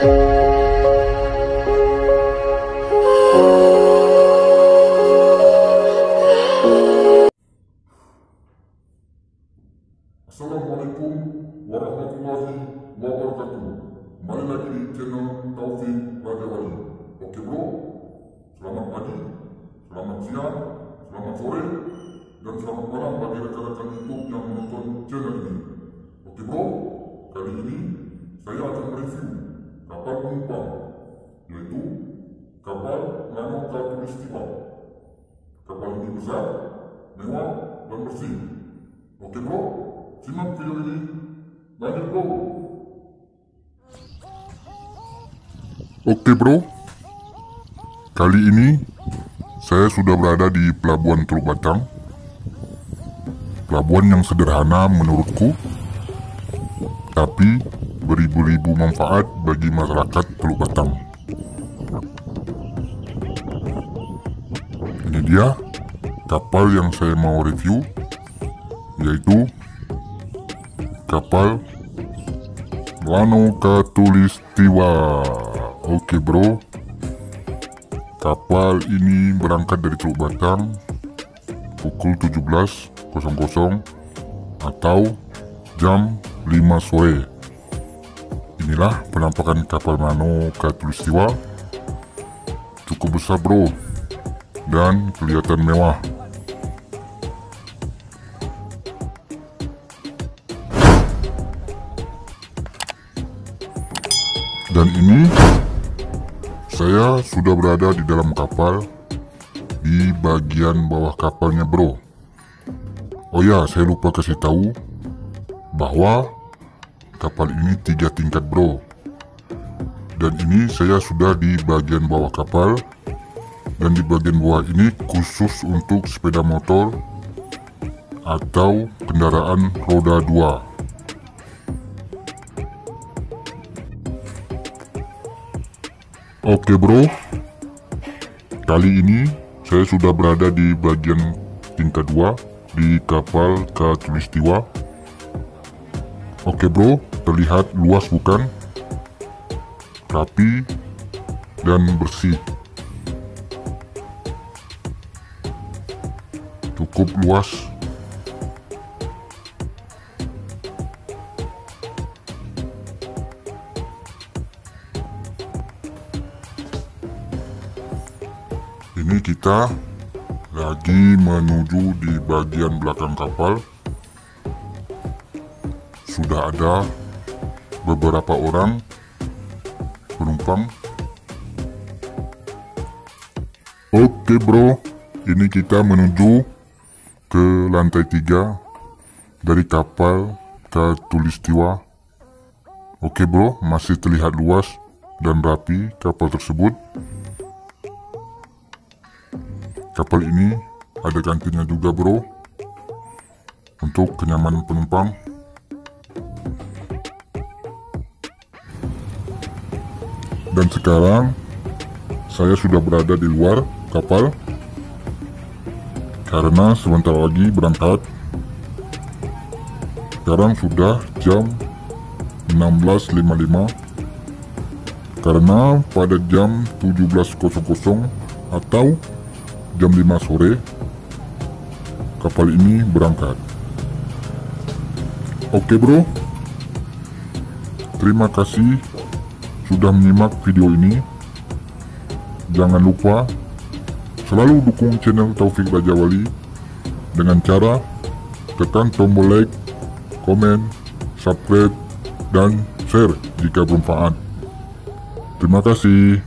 Assalamualaikum warahmatullahi wabarakatuh. Kembali lagi di channel Taufik Raja Wali. Oke bro, selamat pagi, selamat siang, selamat sore, dan selamat malam bagi rekan-rekan YouTube yang menonton channel ini. Oke bro, kali ini saya akan mereview kapal penumpang, yaitu kapal Nano Khatulistiwa. Kapal ini besar, mewah, dan bersih. Oke bro, simak video ini, lanjut bro. Oke bro, kali ini saya sudah berada di Pelabuhan Teluk Batang. Pelabuhan yang sederhana menurutku, tapi beribu-ribu manfaat bagi masyarakat Teluk Batang. Ini dia kapal yang saya mau review, yaitu kapal Nano Khatulistiwa. Oke bro, kapal ini berangkat dari Teluk Batang pukul 17.00 atau jam 5 sore. Inilah penampakan kapal Nano Khatulistiwa. Cukup besar bro, dan kelihatan mewah. Dan ini saya sudah berada di dalam kapal, di bagian bawah kapalnya bro. Oh ya, saya lupa kasih tahu bahwa kapal ini 3 tingkat bro. Dan ini saya sudah di bagian bawah kapal, dan di bagian bawah ini khusus untuk sepeda motor atau kendaraan roda 2. Oke bro, kali ini saya sudah berada di bagian tingkat 2 di kapal Khatulistiwa. Oke bro, terlihat luas bukan? Rapi dan bersih. Cukup luas. Ini kita lagi menuju di bagian belakang kapal. Sudah ada beberapa orang penumpang. Oke bro, ini kita menuju ke lantai 3 dari kapal Khatulistiwa. Oke bro, masih terlihat luas dan rapi kapal tersebut. Kapal ini ada kantinnya juga bro, untuk kenyamanan penumpang. Dan sekarang saya sudah berada di luar kapal, karena sebentar lagi berangkat. Sekarang sudah jam 16.55, karena pada jam 17.00 atau jam 5 sore kapal ini berangkat. Oke bro, terima kasih sudah menyimak video ini. Jangan lupa selalu dukung channel Taufik Raja Wali dengan cara tekan tombol like, komen, subscribe, dan share jika bermanfaat. Terima kasih.